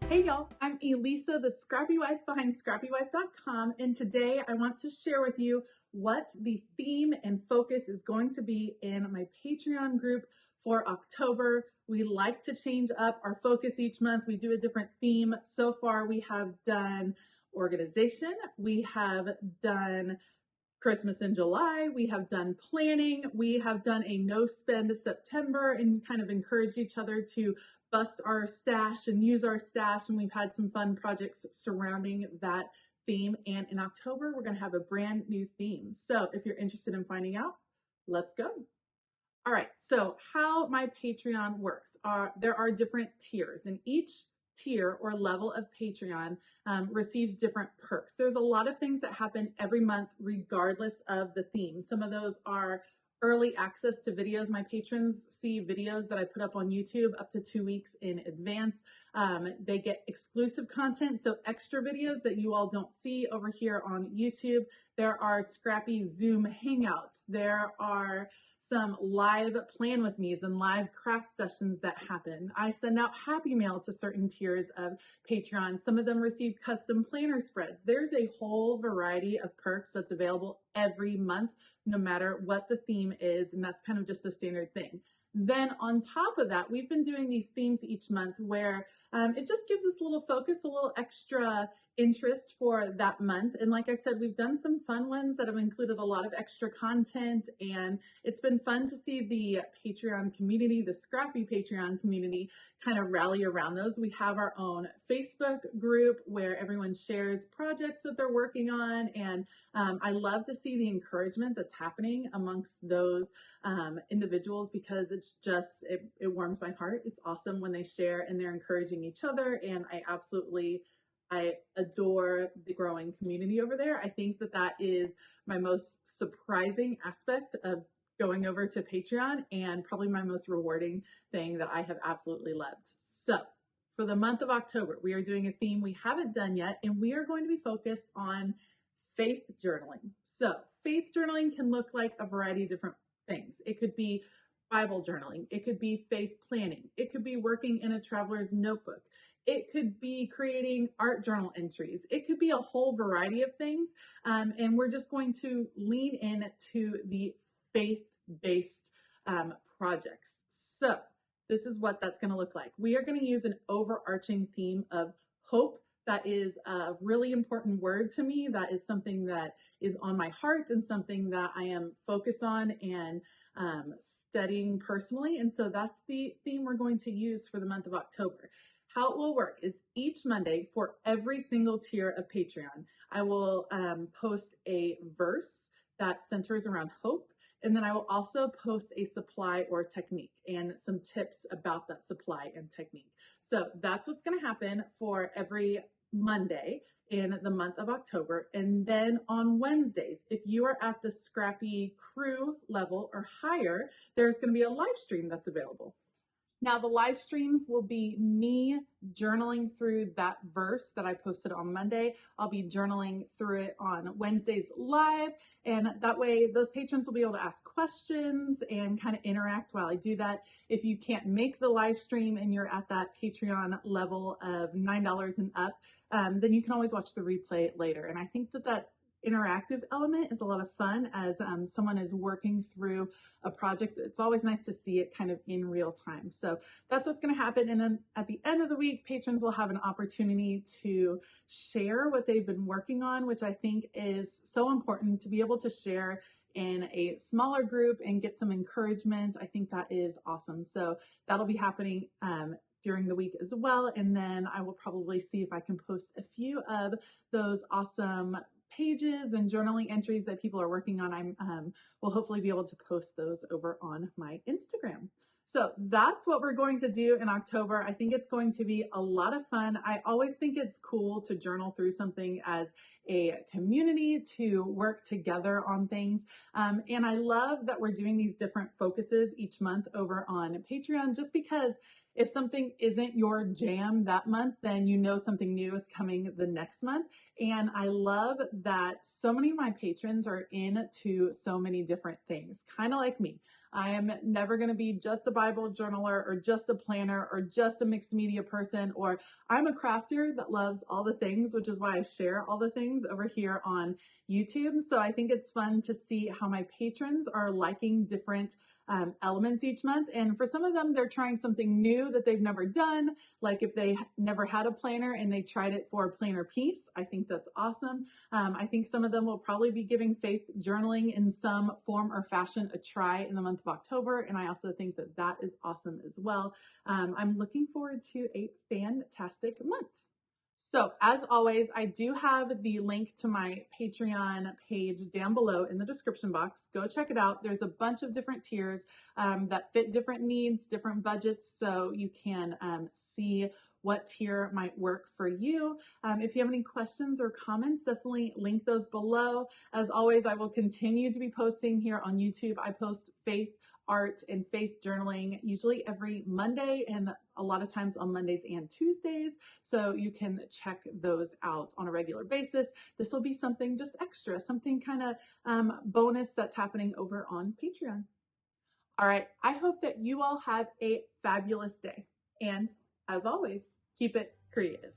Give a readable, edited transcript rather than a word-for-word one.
Hey y'all, I'm Elisa, the Scrappy Wife behind ScrappyWife.com, and today I want to share with you what the theme and focus is going to be in my Patreon group for October. We like to change up our focus each month. We do a different theme. So far we have done organization, we have done Christmas in July, we have done planning, we have done a no spend September and kind of encouraged each other to bust our stash and use our stash, and we've had some fun projects surrounding that theme. And in October, we're going to have a brand new theme. So if you're interested in finding out, let's go. All right, so how my Patreon works there are different tiers, and each tier or level of Patreon receives different perks. There's a lot of things that happen every month regardless of the theme. Some of those are early access to videos. My patrons see videos that I put up on YouTube up to 2 weeks in advance. They get exclusive content, so extra videos that you all don't see over here on YouTube. There are Scrappy Zoom Hangouts. There are some live plan with me's and live craft sessions that happen. I send out happy mail to certain tiers of Patreon. Some of them receive custom planner spreads. There's a whole variety of perks that's available every month, no matter what the theme is, and that's kind of just a standard thing. Then on top of that, we've been doing these themes each month where it just gives us a little focus, a little extra interest for that month. And like I said, we've done some fun ones that have included a lot of extra content, and it's been fun to see the Patreon community, the Scrappy Patreon community, kind of rally around those. We have our own Facebook group where everyone shares projects that they're working on, and I love to see the encouragement that's happening amongst those individuals, because it's just, it warms my heart. It's awesome when they share and they're encouraging each other, and I adore the growing community over there. I think that that is my most surprising aspect of going over to Patreon, and probably my most rewarding thing that I have absolutely loved. So for the month of October, we are doing a theme we haven't done yet, and we are going to be focused on faith journaling. So faith journaling can look like a variety of different things. It could be Bible journaling. It could be faith planning. It could be working in a traveler's notebook. It could be creating art journal entries. It could be a whole variety of things. And we're just going to lean into the faith-based projects. So this is what that's going to look like. We are going to use an overarching theme of hope. That is a really important word to me. That is something that is on my heart and something that I am focused on and studying personally. And so that's the theme we're going to use for the month of October. How it will work is each Monday for every single tier of Patreon, I will post a verse that centers around hope. And then I will also post a supply or technique and some tips about that supply and technique. So that's what's going to happen for every Monday in the month of October. And then on Wednesdays, if you are at the Scrappy crew level or higher, there's going to be a live stream that's available. Now, the live streams will be me journaling through that verse that I posted on Monday. I'll be journaling through it on Wednesdays live, and that way those patrons will be able to ask questions and kind of interact while I do that. If you can't make the live stream and you're at that Patreon level of $9 and up, then you can always watch the replay later. And I think that that interactive element is a lot of fun as someone is working through a project. It's always nice to see it kind of in real time. So that's what's going to happen. And then at the end of the week, patrons will have an opportunity to share what they've been working on, which I think is so important to be able to share in a smaller group and get some encouragement. I think that is awesome. So that'll be happening during the week as well. And then I will probably see if I can post a few of those awesome pages and journaling entries that people are working on. I will hopefully be able to post those over on my Instagram. So that's what we're going to do in October. I think it's going to be a lot of fun. I always think it's cool to journal through something as a community, to work together on things. And I love that we're doing these different focuses each month over on Patreon, just because if something isn't your jam that month, then you know something new is coming the next month. And I love that so many of my patrons are into so many different things, kind of like me. I am never going to be just a Bible journaler or just a planner or just a mixed media person, or I'm a crafter that loves all the things, which is why I share all the things over here on YouTube. So I think it's fun to see how my patrons are liking different elements each month. And for some of them, they're trying something new that they've never done. Like if they never had a planner and they tried it for a planner piece, I think that's awesome. I think some of them will probably be giving faith journaling in some form or fashion a try in the month of October. And I also think that that is awesome as well. I'm looking forward to a fantastic month. So as always, I do have the link to my Patreon page down below in the description box. Go check it out. There's a bunch of different tiers that fit different needs, different budgets, so you can see what tier might work for you. If you have any questions or comments, definitely link those below. As always, I will continue to be posting here on YouTube. I post faith, art, and faith journaling usually every Monday and a lot of times on Mondays and Tuesdays. So you can check those out on a regular basis. This will be something just extra, something kind of bonus that's happening over on Patreon. All right, I hope that you all have a fabulous day. And as always, keep it creative.